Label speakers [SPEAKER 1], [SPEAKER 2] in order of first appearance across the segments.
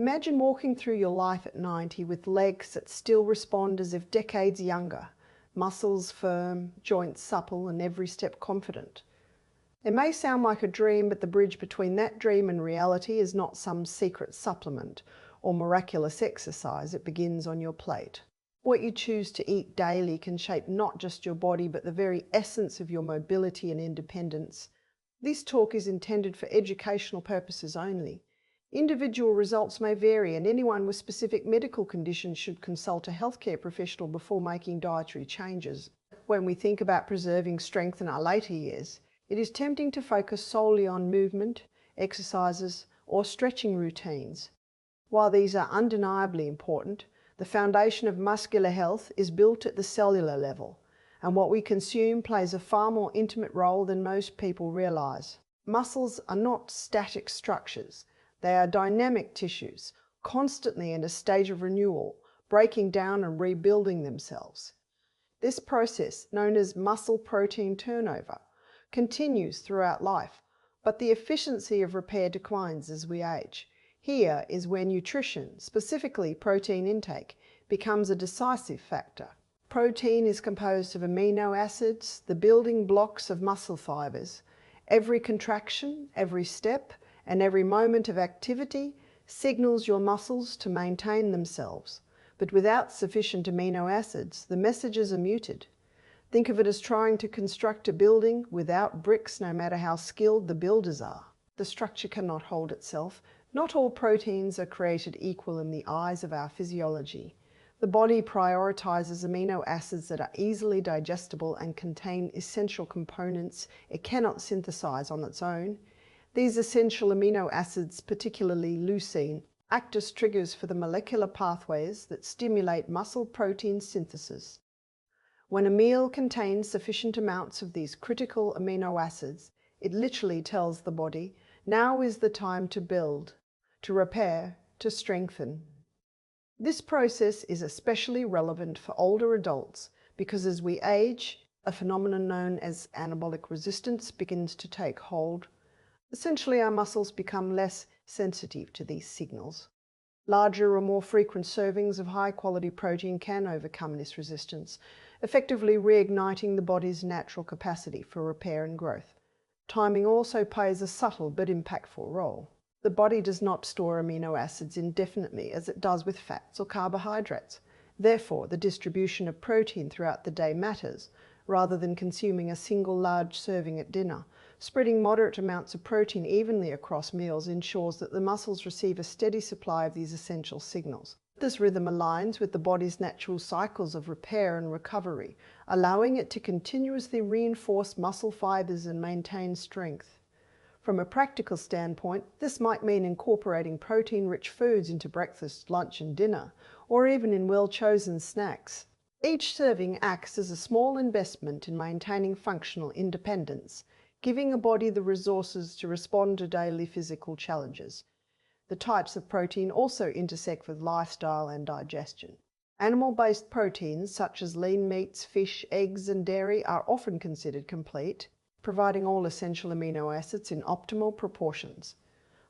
[SPEAKER 1] Imagine walking through your life at 90 with legs that still respond as if decades younger, muscles firm, joints supple, and every step confident. It may sound like a dream, but the bridge between that dream and reality is not some secret supplement or miraculous exercise. It begins on your plate. What you choose to eat daily can shape not just your body, but the very essence of your mobility and independence. This talk is intended for educational purposes only. Individual results may vary, and anyone with specific medical conditions should consult a healthcare professional before making dietary changes. When we think about preserving strength in our later years, it is tempting to focus solely on movement, exercises, or stretching routines. While these are undeniably important, the foundation of muscular health is built at the cellular level, and what we consume plays a far more intimate role than most people realize. Muscles are not static structures. They are dynamic tissues, constantly in a stage of renewal, breaking down and rebuilding themselves. This process, known as muscle protein turnover, continues throughout life, but the efficiency of repair declines as we age. Here is where nutrition, specifically protein intake, becomes a decisive factor. Protein is composed of amino acids, the building blocks of muscle fibers. Every contraction, every step, and every moment of activity signals your muscles to maintain themselves. But without sufficient amino acids, the messages are muted. Think of it as trying to construct a building without bricks, no matter how skilled the builders are. The structure cannot hold itself. Not all proteins are created equal in the eyes of our physiology. The body prioritizes amino acids that are easily digestible and contain essential components it cannot synthesize on its own. These essential amino acids, particularly leucine, act as triggers for the molecular pathways that stimulate muscle protein synthesis. When a meal contains sufficient amounts of these critical amino acids, it literally tells the body, now is the time to build, to repair, to strengthen. This process is especially relevant for older adults because as we age, a phenomenon known as anabolic resistance begins to take hold. Essentially, our muscles become less sensitive to these signals. Larger or more frequent servings of high-quality protein can overcome this resistance, effectively reigniting the body's natural capacity for repair and growth. Timing also plays a subtle but impactful role. The body does not store amino acids indefinitely as it does with fats or carbohydrates. Therefore, the distribution of protein throughout the day matters, rather than consuming a single large serving at dinner. Spreading moderate amounts of protein evenly across meals ensures that the muscles receive a steady supply of these essential signals. This rhythm aligns with the body's natural cycles of repair and recovery, allowing it to continuously reinforce muscle fibers and maintain strength. From a practical standpoint, this might mean incorporating protein-rich foods into breakfast, lunch, and dinner, or even in well-chosen snacks. Each serving acts as a small investment in maintaining functional independence, giving a body the resources to respond to daily physical challenges. The types of protein also intersect with lifestyle and digestion. Animal-based proteins such as lean meats, fish, eggs, and dairy are often considered complete, providing all essential amino acids in optimal proportions.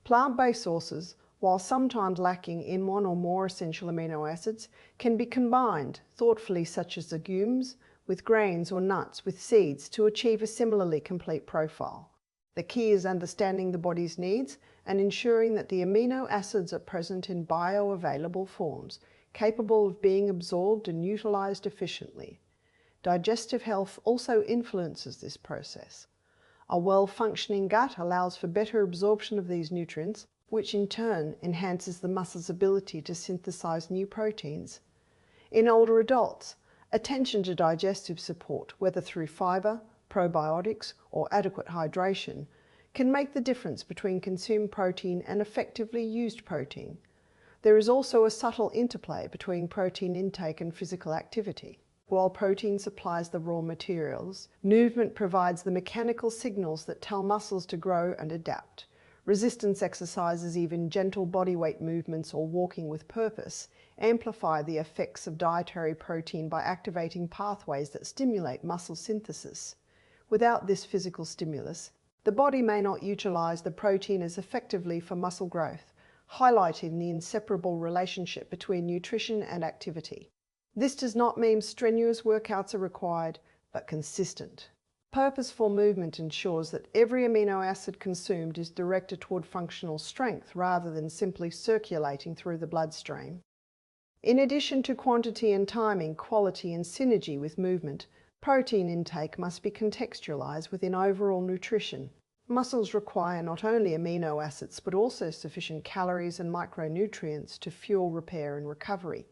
[SPEAKER 1] Plant-based sources, while sometimes lacking in one or more essential amino acids, can be combined thoughtfully, such as legumes, with grains or nuts with seeds to achieve a similarly complete profile. The key is understanding the body's needs and ensuring that the amino acids are present in bioavailable forms, capable of being absorbed and utilized efficiently. Digestive health also influences this process. A well-functioning gut allows for better absorption of these nutrients, which in turn enhances the muscle's ability to synthesize new proteins. In older adults, attention to digestive support, whether through fiber, probiotics, or adequate hydration, can make the difference between consumed protein and effectively used protein. There is also a subtle interplay between protein intake and physical activity. While protein supplies the raw materials, movement provides the mechanical signals that tell muscles to grow and adapt. Resistance exercises, even gentle bodyweight movements or walking with purpose, amplify the effects of dietary protein by activating pathways that stimulate muscle synthesis. Without this physical stimulus, the body may not utilize the protein as effectively for muscle growth. highlighting the inseparable relationship between nutrition and activity. This does not mean strenuous workouts are required, but consistent. Purposeful movement ensures that every amino acid consumed is directed toward functional strength rather than simply circulating through the bloodstream. In addition to quantity and timing, quality and synergy with movement, protein intake must be contextualized within overall nutrition. Muscles require not only amino acids but also sufficient calories and micronutrients to fuel repair and recovery.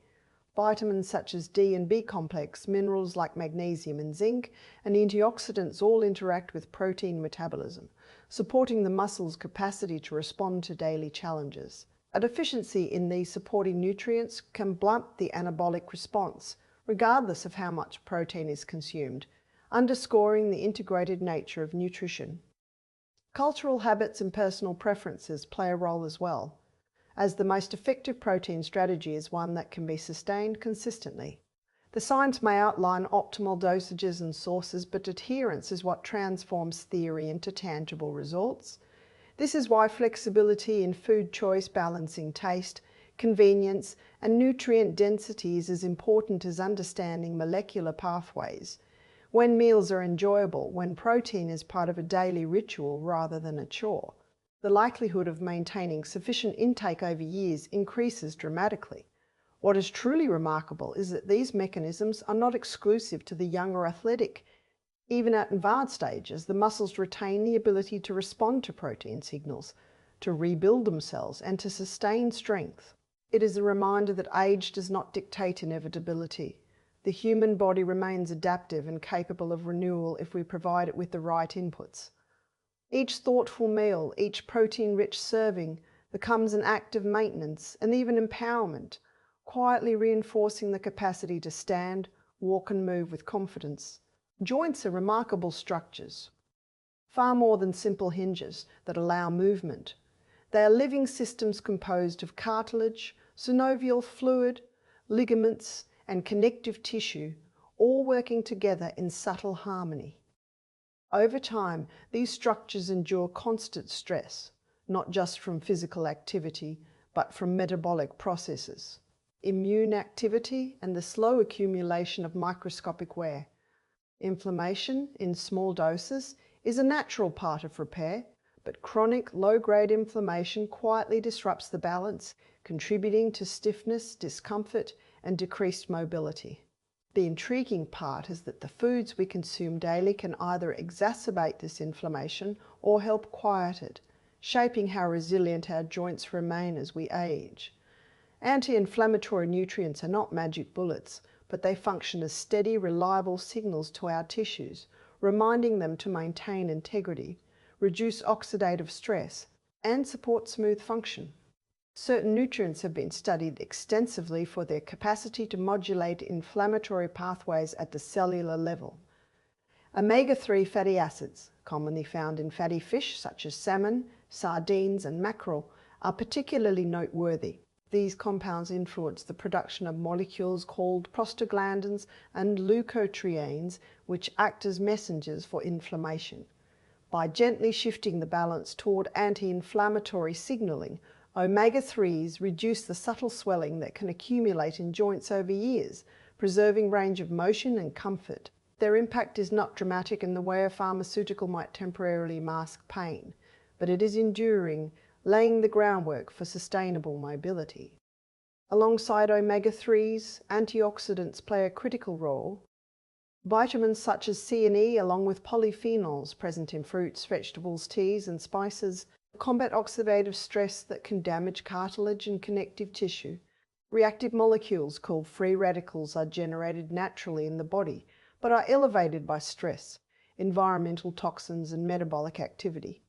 [SPEAKER 1] Vitamins such as D and B complex, minerals like magnesium and zinc, and antioxidants all interact with protein metabolism, supporting the muscle's capacity to respond to daily challenges. A deficiency in these supporting nutrients can blunt the anabolic response, regardless of how much protein is consumed, underscoring the integrated nature of nutrition. Cultural habits and personal preferences play a role as well, as the most effective protein strategy is one that can be sustained consistently. The science may outline optimal dosages and sources, but adherence is what transforms theory into tangible results. This is why flexibility in food choice, balancing taste, convenience, and nutrient density is as important as understanding molecular pathways. When meals are enjoyable, when protein is part of a daily ritual rather than a chore, the likelihood of maintaining sufficient intake over years increases dramatically. What is truly remarkable is that these mechanisms are not exclusive to the young or athletic. Even at advanced ages, the muscles retain the ability to respond to protein signals, to rebuild themselves, and to sustain strength. It is a reminder that age does not dictate inevitability. The human body remains adaptive and capable of renewal if we provide it with the right inputs. Each thoughtful meal, each protein-rich serving becomes an act of maintenance and even empowerment, quietly reinforcing the capacity to stand, walk and move with confidence. Joints are remarkable structures, far more than simple hinges that allow movement. They are living systems composed of cartilage, synovial fluid, ligaments, and connective tissue, all working together in subtle harmony. Over time, these structures endure constant stress, not just from physical activity, but from metabolic processes, immune activity, and the slow accumulation of microscopic wear. Inflammation, in small doses, is a natural part of repair, but chronic, low-grade inflammation quietly disrupts the balance, contributing to stiffness, discomfort, and decreased mobility. The intriguing part is that the foods we consume daily can either exacerbate this inflammation or help quiet it, shaping how resilient our joints remain as we age. Anti-inflammatory nutrients are not magic bullets, but they function as steady, reliable signals to our tissues, reminding them to maintain integrity, reduce oxidative stress, and support smooth function. Certain nutrients have been studied extensively for their capacity to modulate inflammatory pathways at the cellular level. Omega-3 fatty acids, commonly found in fatty fish such as salmon, sardines, and mackerel, are particularly noteworthy. These compounds influence the production of molecules called prostaglandins and leukotrienes, which act as messengers for inflammation. By gently shifting the balance toward anti-inflammatory signaling, omega-3s reduce the subtle swelling that can accumulate in joints over years, preserving range of motion and comfort. Their impact is not dramatic in the way a pharmaceutical might temporarily mask pain, but it is enduring, laying the groundwork for sustainable mobility. Alongside omega-3s, antioxidants play a critical role. Vitamins such as C and E, along with polyphenols present in fruits, vegetables, teas, and spices, combat oxidative stress that can damage cartilage and connective tissue. Reactive molecules called free radicals are generated naturally in the body, but are elevated by stress, environmental toxins, and metabolic activity.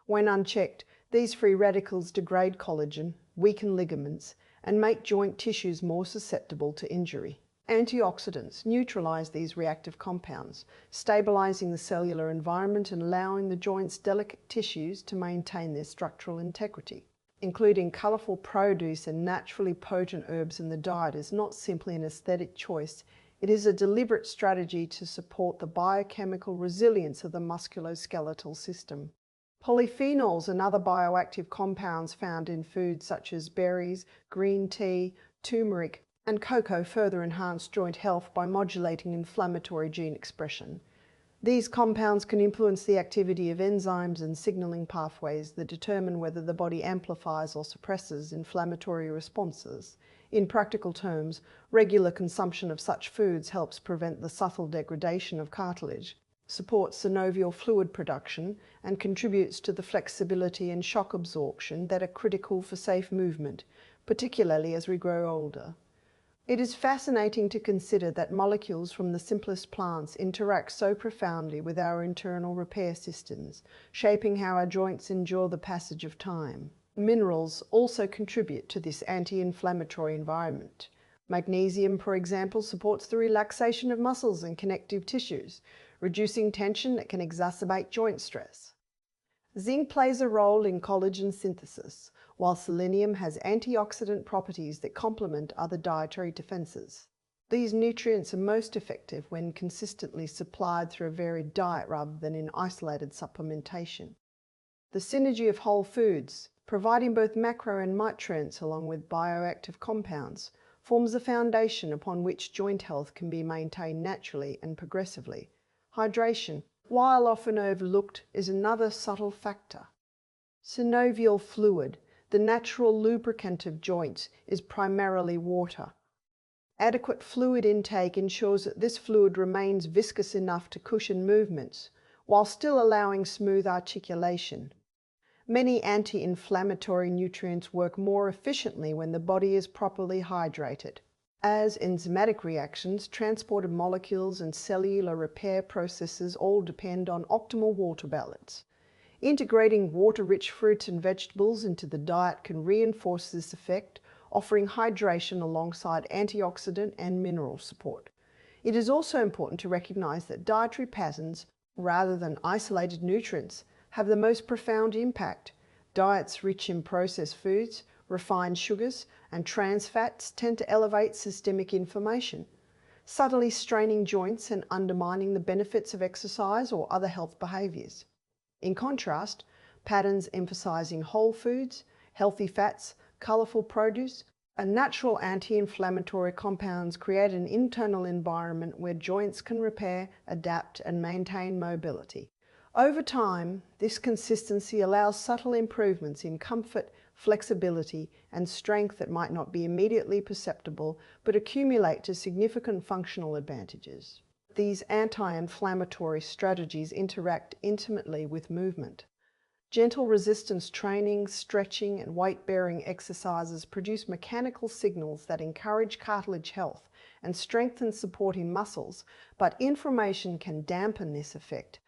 [SPEAKER 1] When unchecked, these free radicals degrade collagen, weaken ligaments, and make joint tissues more susceptible to injury. Antioxidants neutralize these reactive compounds, stabilizing the cellular environment and allowing the joint's delicate tissues to maintain their structural integrity. Including colorful produce and naturally potent herbs in the diet is not simply an aesthetic choice, it is a deliberate strategy to support the biochemical resilience of the musculoskeletal system. Polyphenols and other bioactive compounds found in foods such as berries, green tea, turmeric, and cocoa further enhance joint health by modulating inflammatory gene expression. These compounds can influence the activity of enzymes and signaling pathways that determine whether the body amplifies or suppresses inflammatory responses. In practical terms, regular consumption of such foods helps prevent the subtle degradation of cartilage, supports synovial fluid production, and contributes to the flexibility and shock absorption that are critical for safe movement, particularly as we grow older. It is fascinating to consider that molecules from the simplest plants interact so profoundly with our internal repair systems, shaping how our joints endure the passage of time. Minerals also contribute to this anti-inflammatory environment. Magnesium, for example, supports the relaxation of muscles and connective tissues, reducing tension that can exacerbate joint stress. Zinc plays a role in collagen synthesis, while selenium has antioxidant properties that complement other dietary defenses. These nutrients are most effective when consistently supplied through a varied diet rather than in isolated supplementation. The synergy of whole foods, providing both macro and micronutrients along with bioactive compounds, forms the foundation upon which joint health can be maintained naturally and progressively. Hydration, while often overlooked, is another subtle factor. Synovial fluid, the natural lubricant of joints, is primarily water. Adequate fluid intake ensures that this fluid remains viscous enough to cushion movements, while still allowing smooth articulation. Many anti-inflammatory nutrients work more efficiently when the body is properly hydrated. As enzymatic reactions, transported molecules, and cellular repair processes all depend on optimal water balance. Integrating water-rich fruits and vegetables into the diet can reinforce this effect, offering hydration alongside antioxidant and mineral support. It is also important to recognize that dietary patterns, rather than isolated nutrients, have the most profound impact. Diets rich in processed foods, refined sugars, and trans fats tend to elevate systemic inflammation, subtly straining joints and undermining the benefits of exercise or other health behaviors. In contrast, patterns emphasizing whole foods, healthy fats, colorful produce, and natural anti-inflammatory compounds create an internal environment where joints can repair, adapt, and maintain mobility. Over time, this consistency allows subtle improvements in comfort, flexibility, and strength that might not be immediately perceptible, but accumulate to significant functional advantages. These anti-inflammatory strategies interact intimately with movement. Gentle resistance training, stretching, and weight-bearing exercises produce mechanical signals that encourage cartilage health and strengthen supporting muscles, but inflammation can dampen this effect.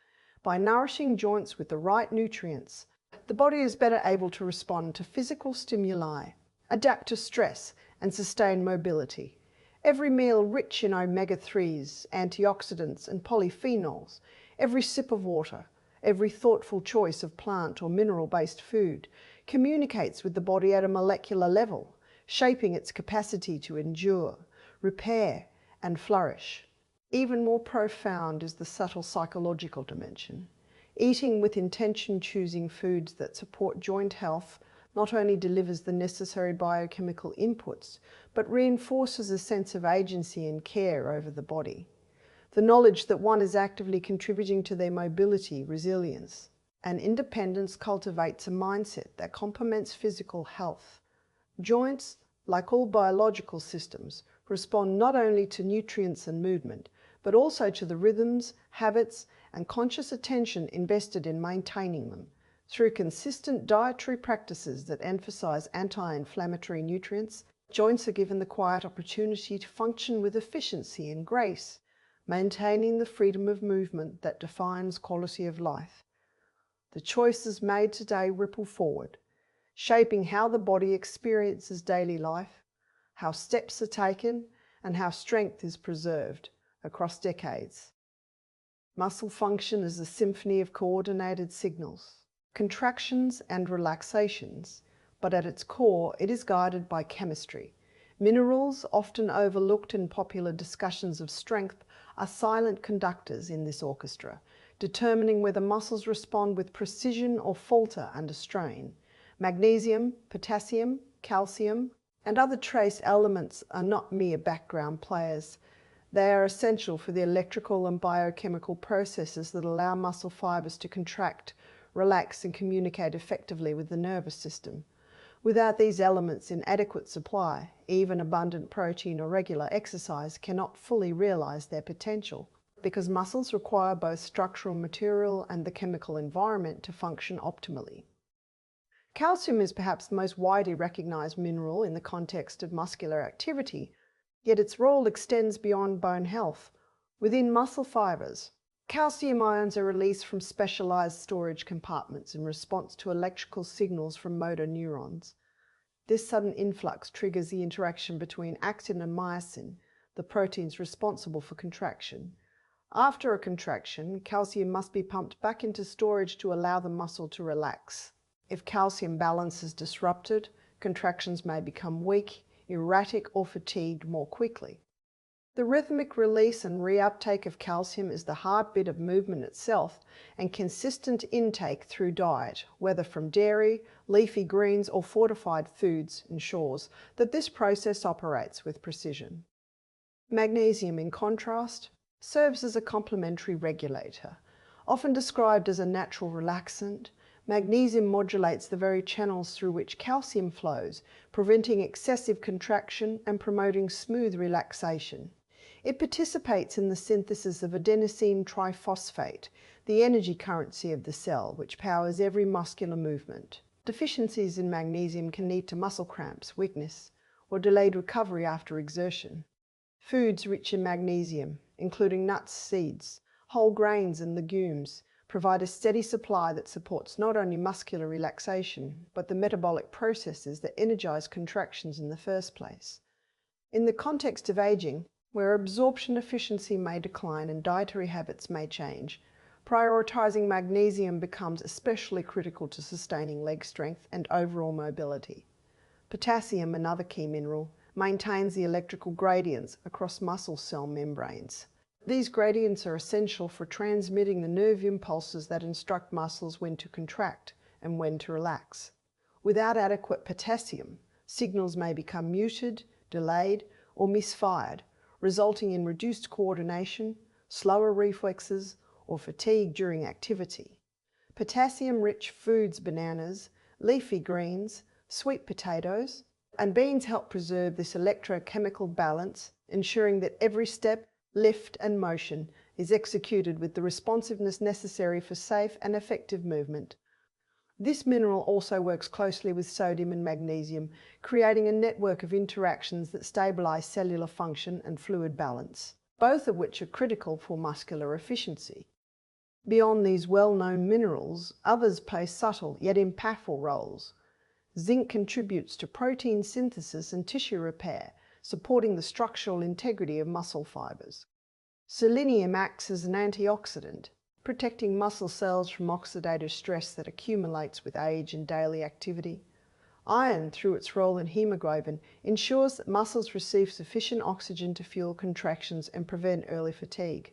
[SPEAKER 1] By nourishing joints with the right nutrients, the body is better able to respond to physical stimuli, adapt to stress, and sustain mobility. Every meal rich in omega-3s, antioxidants, and polyphenols, every sip of water, every thoughtful choice of plant or mineral-based food communicates with the body at a molecular level, shaping its capacity to endure, repair, and flourish. Even more profound is the subtle psychological dimension. Eating with intention, choosing foods that support joint health, not only delivers the necessary biochemical inputs, but reinforces a sense of agency and care over the body. The knowledge that one is actively contributing to their mobility, resilience, and independence cultivates a mindset that complements physical health. Joints, like all biological systems, respond not only to nutrients and movement, but also to the rhythms, habits, and conscious attention invested in maintaining them. Through consistent dietary practices that emphasize anti-inflammatory nutrients, joints are given the quiet opportunity to function with efficiency and grace, maintaining the freedom of movement that defines quality of life. The choices made today ripple forward, shaping how the body experiences daily life, how steps are taken, and how strength is preserved across decades. Muscle function is a symphony of coordinated signals, contractions and relaxations, but at its core it is guided by chemistry. Minerals, often overlooked in popular discussions of strength, are silent conductors in this orchestra, determining whether muscles respond with precision or falter under strain. Magnesium, potassium, calcium, and other trace elements are not mere background players. They are essential for the electrical and biochemical processes that allow muscle fibers to contract, relax, and communicate effectively with the nervous system. Without these elements in adequate supply, even abundant protein or regular exercise cannot fully realize their potential, because muscles require both structural material and the chemical environment to function optimally. Calcium is perhaps the most widely recognized mineral in the context of muscular activity, yet its role extends beyond bone health. Within muscle fibers, calcium ions are released from specialized storage compartments in response to electrical signals from motor neurons. This sudden influx triggers the interaction between actin and myosin, the proteins responsible for contraction. After a contraction, calcium must be pumped back into storage to allow the muscle to relax. If calcium balance is disrupted, contractions may become weak, erratic, or fatigued more quickly. The rhythmic release and reuptake of calcium is the heartbeat of movement itself, and consistent intake through diet, whether from dairy, leafy greens, or fortified foods, ensures that this process operates with precision. Magnesium, in contrast, serves as a complementary regulator. Often described as a natural relaxant, magnesium modulates the very channels through which calcium flows, preventing excessive contraction and promoting smooth relaxation. It participates in the synthesis of adenosine triphosphate, the energy currency of the cell, which powers every muscular movement. Deficiencies in magnesium can lead to muscle cramps, weakness, or delayed recovery after exertion. Foods rich in magnesium, including nuts, seeds, whole grains, and legumes, provide a steady supply that supports not only muscular relaxation, but the metabolic processes that energize contractions in the first place. In the context of aging, where absorption efficiency may decline and dietary habits may change, prioritizing magnesium becomes especially critical to sustaining leg strength and overall mobility. Potassium, another key mineral, maintains the electrical gradients across muscle cell membranes. These gradients are essential for transmitting the nerve impulses that instruct muscles when to contract and when to relax. Without adequate potassium, signals may become muted, delayed, or misfired, resulting in reduced coordination, slower reflexes, or fatigue during activity. Potassium-rich foods, bananas, leafy greens, sweet potatoes, and beans help preserve this electrochemical balance, ensuring that every step, lift, and motion is executed with the responsiveness necessary for safe and effective movement. This mineral also works closely with sodium and magnesium, creating a network of interactions that stabilize cellular function and fluid balance, both of which are critical for muscular efficiency. Beyond these well-known minerals, others play subtle yet impactful roles. Zinc contributes to protein synthesis and tissue repair, supporting the structural integrity of muscle fibers. Selenium acts as an antioxidant, protecting muscle cells from oxidative stress that accumulates with age and daily activity. Iron, through its role in hemoglobin, ensures that muscles receive sufficient oxygen to fuel contractions and prevent early fatigue.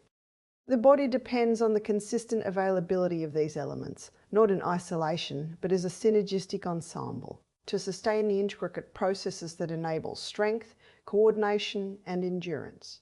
[SPEAKER 1] The body depends on the consistent availability of these elements, not in isolation, but as a synergistic ensemble, to sustain the intricate processes that enable strength, coordination, and endurance.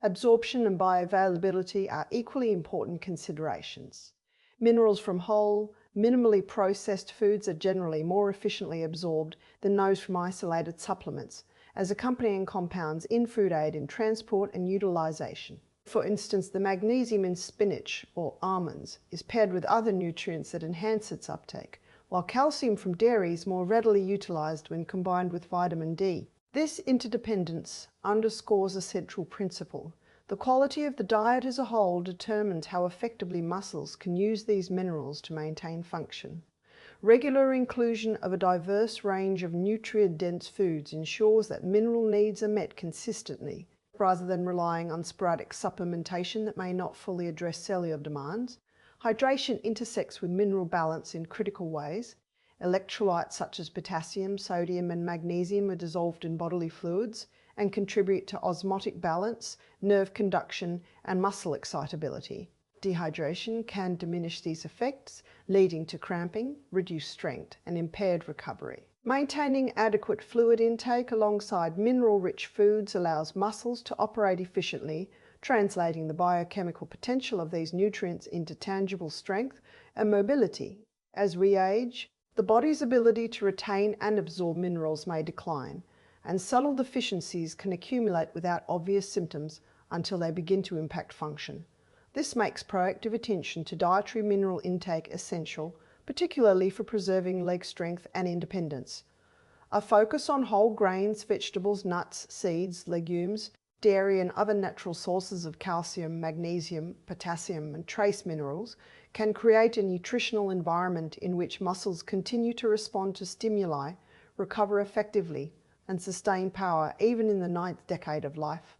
[SPEAKER 1] Absorption and bioavailability are equally important considerations. Minerals from whole, minimally processed foods are generally more efficiently absorbed than those from isolated supplements, as accompanying compounds in food aid in transport and utilization. For instance, the magnesium in spinach or almonds is paired with other nutrients that enhance its uptake, while calcium from dairy is more readily utilized when combined with vitamin D. This interdependence underscores a central principle. The quality of the diet as a whole determines how effectively muscles can use these minerals to maintain function. Regular inclusion of a diverse range of nutrient-dense foods ensures that mineral needs are met consistently, rather than relying on sporadic supplementation that may not fully address cellular demands. Hydration intersects with mineral balance in critical ways. Electrolytes such as potassium, sodium, and magnesium are dissolved in bodily fluids and contribute to osmotic balance, nerve conduction, and muscle excitability. Dehydration can diminish these effects, leading to cramping, reduced strength, and impaired recovery. Maintaining adequate fluid intake alongside mineral-rich foods allows muscles to operate efficiently, translating the biochemical potential of these nutrients into tangible strength and mobility. As we age, the body's ability to retain and absorb minerals may decline, and subtle deficiencies can accumulate without obvious symptoms until they begin to impact function. This makes proactive attention to dietary mineral intake essential, particularly for preserving leg strength and independence. A focus on whole grains, vegetables, nuts, seeds, legumes, dairy and other natural sources of calcium, magnesium, potassium and trace minerals can create a nutritional environment in which muscles continue to respond to stimuli, recover effectively, and sustain power even in the 9th decade of life.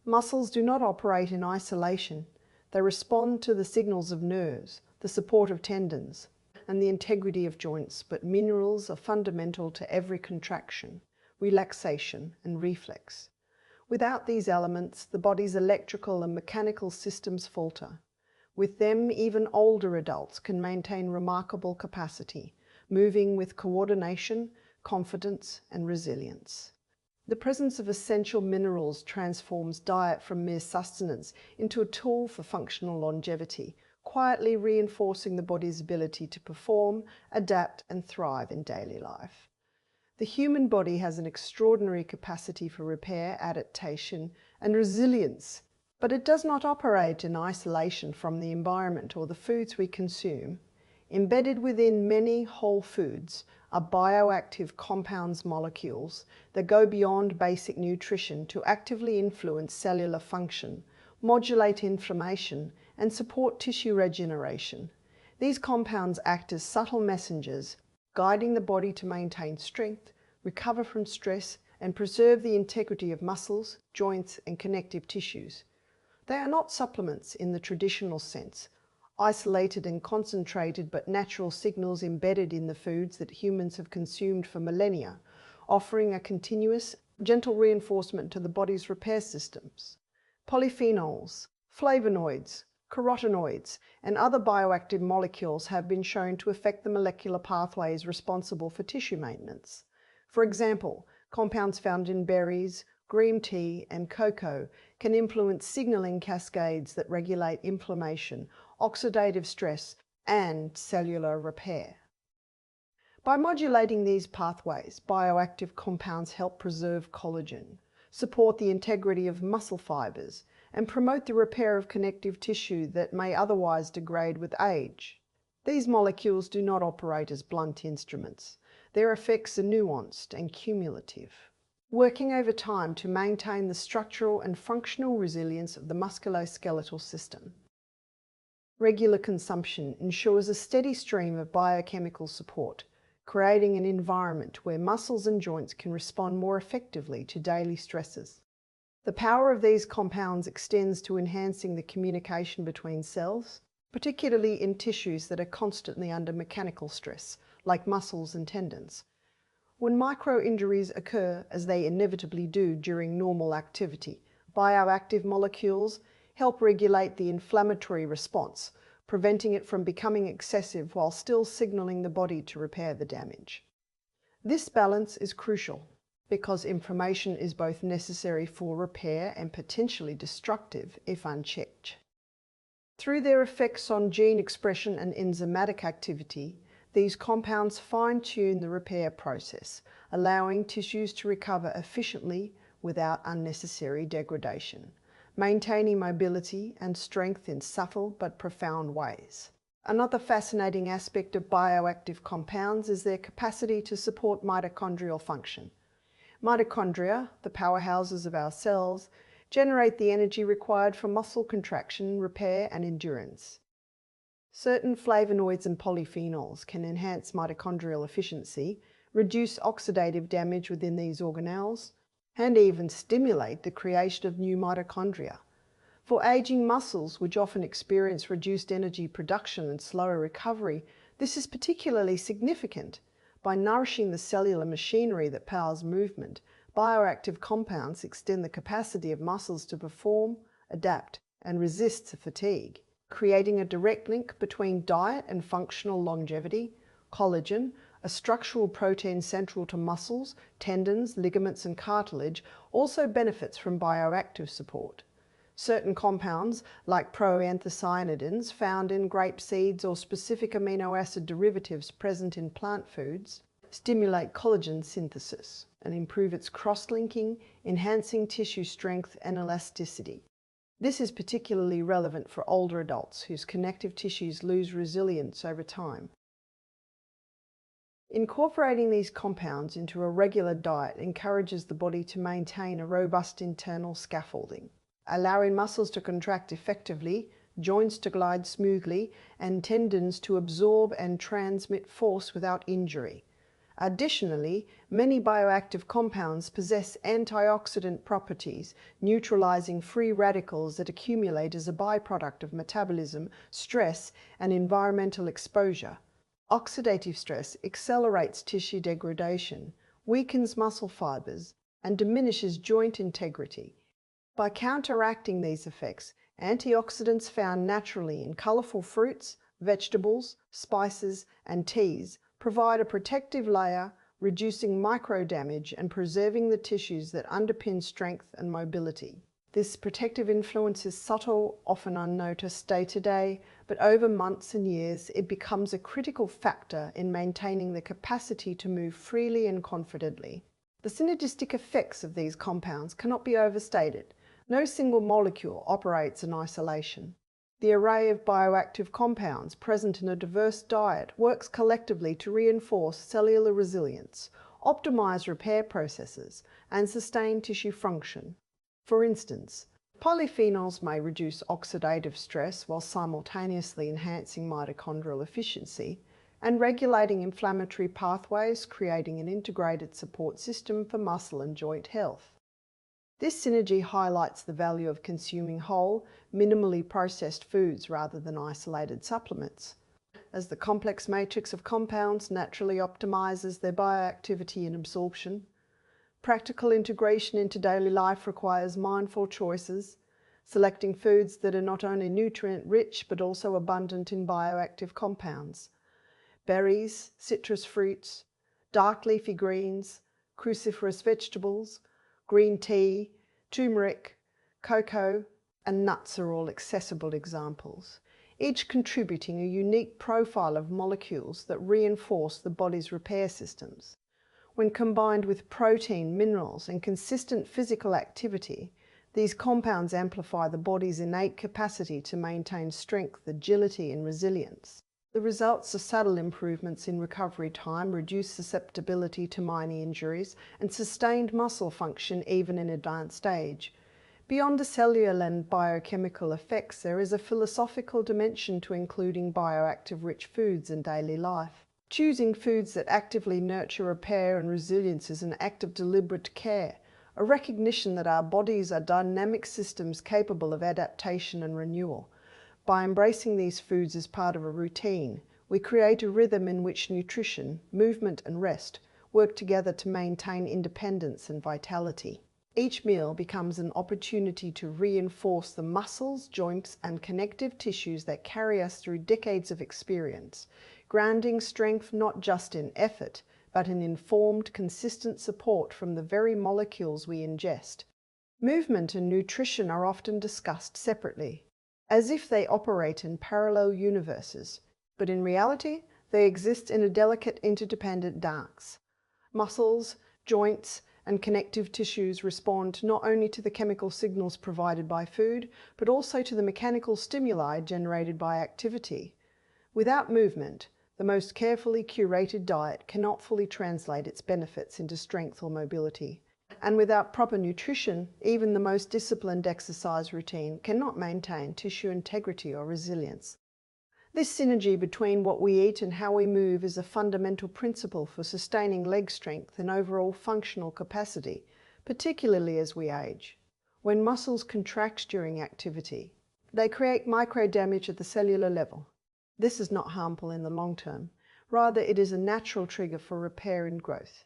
[SPEAKER 1] Muscles do not operate in isolation. They respond to the signals of nerves, the support of tendons, and the integrity of joints, but minerals are fundamental to every contraction, relaxation, and reflex. Without these elements, the body's electrical and mechanical systems falter. With them, even older adults can maintain remarkable capacity, moving with coordination, confidence, and resilience. The presence of essential minerals transforms diet from mere sustenance into a tool for functional longevity, quietly reinforcing the body's ability to perform, adapt, and thrive in daily life. The human body has an extraordinary capacity for repair, adaptation, and resilience, but it does not operate in isolation from the environment or the foods we consume. Embedded within many whole foods are bioactive compounds molecules that go beyond basic nutrition to actively influence cellular function, modulate inflammation, and support tissue regeneration. These compounds act as subtle messengers, guiding the body to maintain strength, recover from stress, and preserve the integrity of muscles, joints, and connective tissues. They are not supplements in the traditional sense, isolated and concentrated but natural signals embedded in the foods that humans have consumed for millennia, offering a continuous, gentle reinforcement to the body's repair systems. Polyphenols, flavonoids, carotenoids, and other bioactive molecules have been shown to affect the molecular pathways responsible for tissue maintenance. For example, compounds found in berries, green tea, and cocoa can influence signaling cascades that regulate inflammation, oxidative stress, and cellular repair. By modulating these pathways, bioactive compounds help preserve collagen, support the integrity of muscle fibers, and promote the repair of connective tissue that may otherwise degrade with age. These molecules do not operate as blunt instruments. Their effects are nuanced and cumulative, working over time to maintain the structural and functional resilience of the musculoskeletal system. Regular consumption ensures a steady stream of biochemical support, creating an environment where muscles and joints can respond more effectively to daily stresses. The power of these compounds extends to enhancing the communication between cells, particularly in tissues that are constantly under mechanical stress, like muscles and tendons. When micro-injuries occur, as they inevitably do during normal activity, bioactive molecules help regulate the inflammatory response, preventing it from becoming excessive while still signaling the body to repair the damage. This balance is crucial because inflammation is both necessary for repair and potentially destructive if unchecked. Through their effects on gene expression and enzymatic activity, these compounds fine-tune the repair process, allowing tissues to recover efficiently without unnecessary degradation, maintaining mobility and strength in subtle but profound ways. Another fascinating aspect of bioactive compounds is their capacity to support mitochondrial function. Mitochondria, the powerhouses of our cells, generate the energy required for muscle contraction, repair, and endurance. Certain flavonoids and polyphenols can enhance mitochondrial efficiency, reduce oxidative damage within these organelles, and even stimulate the creation of new mitochondria. For aging muscles, which often experience reduced energy production and slower recovery, this is particularly significant. By nourishing the cellular machinery that powers movement, bioactive compounds extend the capacity of muscles to perform, adapt, and resist fatigue. creating a direct link between diet and functional longevity. Collagen, a structural protein central to muscles, tendons, ligaments and cartilage, also benefits from bioactive support. Certain compounds, like proanthocyanidins found in grape seeds or specific amino acid derivatives present in plant foods, stimulate collagen synthesis and improve its cross-linking, enhancing tissue strength and elasticity. This is particularly relevant for older adults whose connective tissues lose resilience over time. Incorporating these compounds into a regular diet encourages the body to maintain a robust internal scaffolding, allowing muscles to contract effectively, joints to glide smoothly, and tendons to absorb and transmit force without injury. Additionally, many bioactive compounds possess antioxidant properties, neutralizing free radicals that accumulate as a byproduct of metabolism, stress, and environmental exposure. Oxidative stress accelerates tissue degradation, weakens muscle fibers, and diminishes joint integrity. By counteracting these effects, antioxidants found naturally in colorful fruits, vegetables, spices, and teas provide a protective layer, reducing micro-damage and preserving the tissues that underpin strength and mobility. This protective influence is subtle, often unnoticed day to day, but over months and years it becomes a critical factor in maintaining the capacity to move freely and confidently. The synergistic effects of these compounds cannot be overstated. No single molecule operates in isolation. The array of bioactive compounds present in a diverse diet works collectively to reinforce cellular resilience, optimize repair processes, and sustain tissue function. For instance, polyphenols may reduce oxidative stress while simultaneously enhancing mitochondrial efficiency and regulating inflammatory pathways, creating an integrated support system for muscle and joint health. This synergy highlights the value of consuming whole, minimally processed foods rather than isolated supplements, as the complex matrix of compounds naturally optimizes their bioactivity and absorption. Practical integration into daily life requires mindful choices, selecting foods that are not only nutrient-rich but also abundant in bioactive compounds. Berries, citrus fruits, dark leafy greens, cruciferous vegetables, green tea, turmeric, cocoa, and nuts are all accessible examples, each contributing a unique profile of molecules that reinforce the body's repair systems. When combined with protein, minerals, and consistent physical activity, these compounds amplify the body's innate capacity to maintain strength, agility, and resilience. The results are subtle improvements in recovery time, reduced susceptibility to minor injuries, and sustained muscle function even in advanced age. Beyond the cellular and biochemical effects, there is a philosophical dimension to including bioactive-rich foods in daily life. Choosing foods that actively nurture repair and resilience is an act of deliberate care, a recognition that our bodies are dynamic systems capable of adaptation and renewal. By embracing these foods as part of a routine, we create a rhythm in which nutrition, movement, and rest work together to maintain independence and vitality. Each meal becomes an opportunity to reinforce the muscles, joints, and connective tissues that carry us through decades of experience, grounding strength not just in effort, but in informed, consistent support from the very molecules we ingest. Movement and nutrition are often discussed separately, as if they operate in parallel universes, but in reality, they exist in a delicate interdependent dance. Muscles, joints, and connective tissues respond not only to the chemical signals provided by food, but also to the mechanical stimuli generated by activity. Without movement, the most carefully curated diet cannot fully translate its benefits into strength or mobility. And without proper nutrition, even the most disciplined exercise routine cannot maintain tissue integrity or resilience. This synergy between what we eat and how we move is a fundamental principle for sustaining leg strength and overall functional capacity, particularly as we age. When muscles contract during activity, they create micro-damage at the cellular level. This is not harmful in the long term. Rather, it is a natural trigger for repair and growth.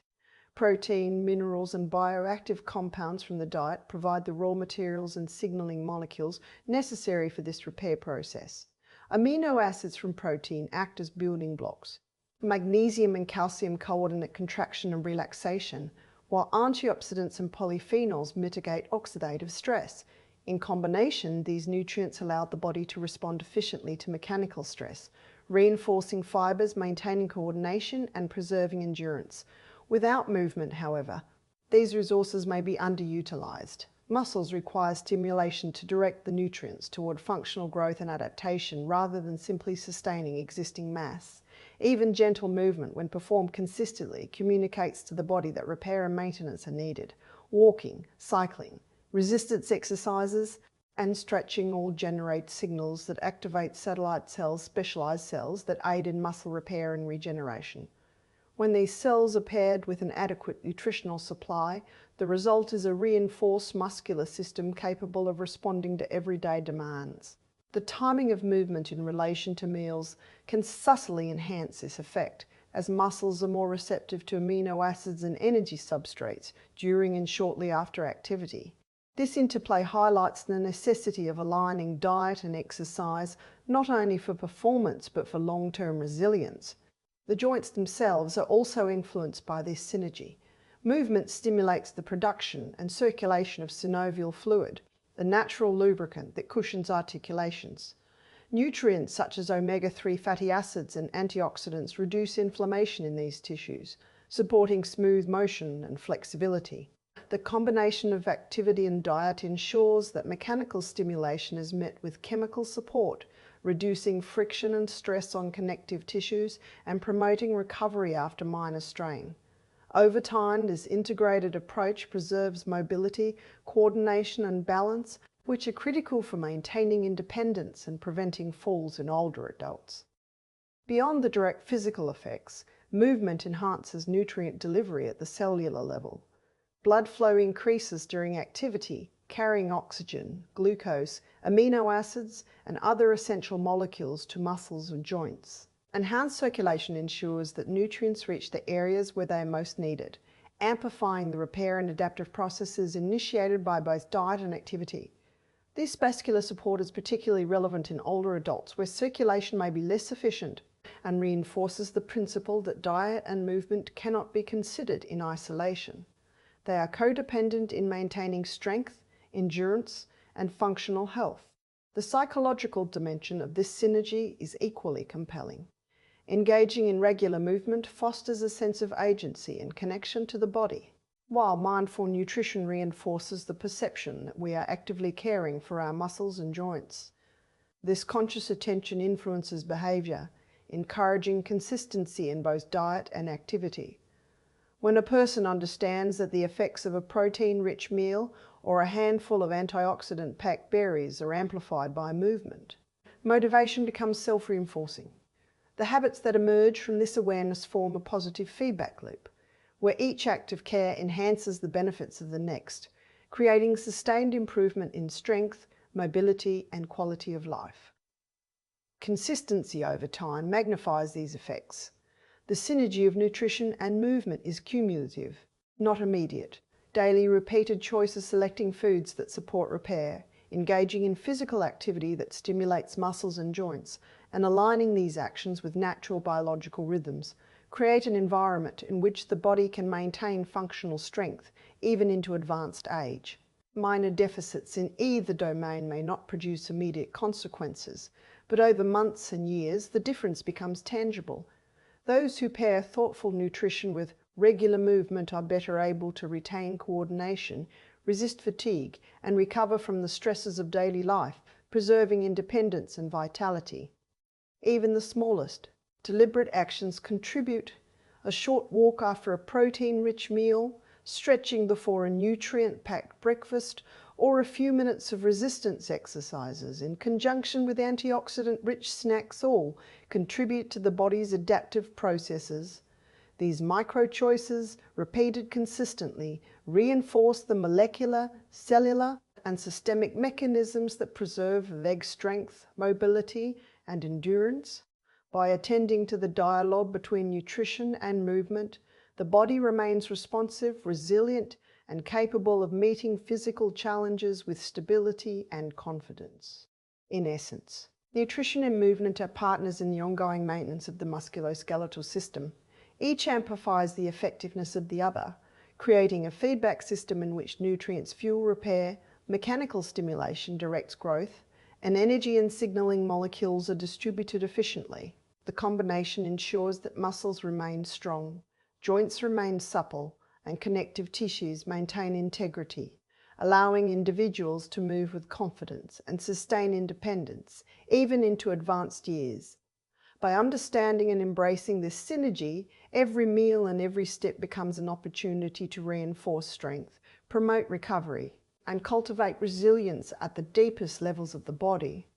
[SPEAKER 1] Protein, minerals, and bioactive compounds from the diet provide the raw materials and signaling molecules necessary for this repair process. Amino acids from protein act as building blocks. Magnesium and calcium coordinate contraction and relaxation, while antioxidants and polyphenols mitigate oxidative stress. In combination, these nutrients allow the body to respond efficiently to mechanical stress, reinforcing fibers, maintaining coordination, and preserving endurance. Without movement, however, these resources may be underutilized. Muscles require stimulation to direct the nutrients toward functional growth and adaptation rather than simply sustaining existing mass. Even gentle movement, when performed consistently, communicates to the body that repair and maintenance are needed. Walking, cycling, resistance exercises, and stretching all generate signals that activate satellite cells, specialized cells that aid in muscle repair and regeneration. When these cells are paired with an adequate nutritional supply, the result is a reinforced muscular system capable of responding to everyday demands. The timing of movement in relation to meals can subtly enhance this effect, as muscles are more receptive to amino acids and energy substrates during and shortly after activity. This interplay highlights the necessity of aligning diet and exercise not only for performance but for long-term resilience. The joints themselves are also influenced by this synergy. Movement stimulates the production and circulation of synovial fluid, the natural lubricant that cushions articulations. Nutrients such as omega-3 fatty acids and antioxidants reduce inflammation in these tissues, supporting smooth motion and flexibility. The combination of activity and diet ensures that mechanical stimulation is met with chemical support, reducing friction and stress on connective tissues and promoting recovery after minor strain. Over time, this integrated approach preserves mobility, coordination, and balance, which are critical for maintaining independence and preventing falls in older adults. Beyond the direct physical effects, movement enhances nutrient delivery at the cellular level. Blood flow increases during activity, carrying oxygen, glucose, amino acids, and other essential molecules to muscles and joints. Enhanced circulation ensures that nutrients reach the areas where they are most needed, amplifying the repair and adaptive processes initiated by both diet and activity. This vascular support is particularly relevant in older adults where circulation may be less efficient, and reinforces the principle that diet and movement cannot be considered in isolation. They are codependent in maintaining strength, endurance, and functional health. The psychological dimension of this synergy is equally compelling. Engaging in regular movement fosters a sense of agency and connection to the body, while mindful nutrition reinforces the perception that we are actively caring for our muscles and joints. This conscious attention influences behavior, encouraging consistency in both diet and activity. When a person understands that the effects of a protein-rich meal or a handful of antioxidant-packed berries are amplified by movement, motivation becomes self-reinforcing. The habits that emerge from this awareness form a positive feedback loop, where each act of care enhances the benefits of the next, creating sustained improvement in strength, mobility, and quality of life. Consistency over time magnifies these effects. The synergy of nutrition and movement is cumulative, not immediate. Daily repeated choices selecting foods that support repair, engaging in physical activity that stimulates muscles and joints, and aligning these actions with natural biological rhythms create an environment in which the body can maintain functional strength even into advanced age. Minor deficits in either domain may not produce immediate consequences, but over months and years the difference becomes tangible. Those who pair thoughtful nutrition with regular movement are better able to retain coordination, resist fatigue, and recover from the stresses of daily life, preserving independence and vitality. Even the smallest, deliberate actions contribute. A short walk after a protein-rich meal, stretching before a nutrient-packed breakfast, or a few minutes of resistance exercises in conjunction with antioxidant-rich snacks all contribute to the body's adaptive processes. These micro-choices, repeated consistently, reinforce the molecular, cellular, and systemic mechanisms that preserve leg strength, mobility, and endurance. By attending to the dialogue between nutrition and movement, the body remains responsive, resilient, and capable of meeting physical challenges with stability and confidence. In essence, Nutrition and movement are partners in the ongoing maintenance of the musculoskeletal system. Each amplifies the effectiveness of the other, creating a feedback system in which nutrients fuel repair, mechanical stimulation directs growth, and energy and signaling molecules are distributed efficiently. The combination ensures that muscles remain strong, joints remain supple, and connective tissues maintain integrity, allowing individuals to move with confidence and sustain independence, even into advanced years. By understanding and embracing this synergy, every meal and every step becomes an opportunity to reinforce strength, promote recovery, and cultivate resilience at the deepest levels of the body.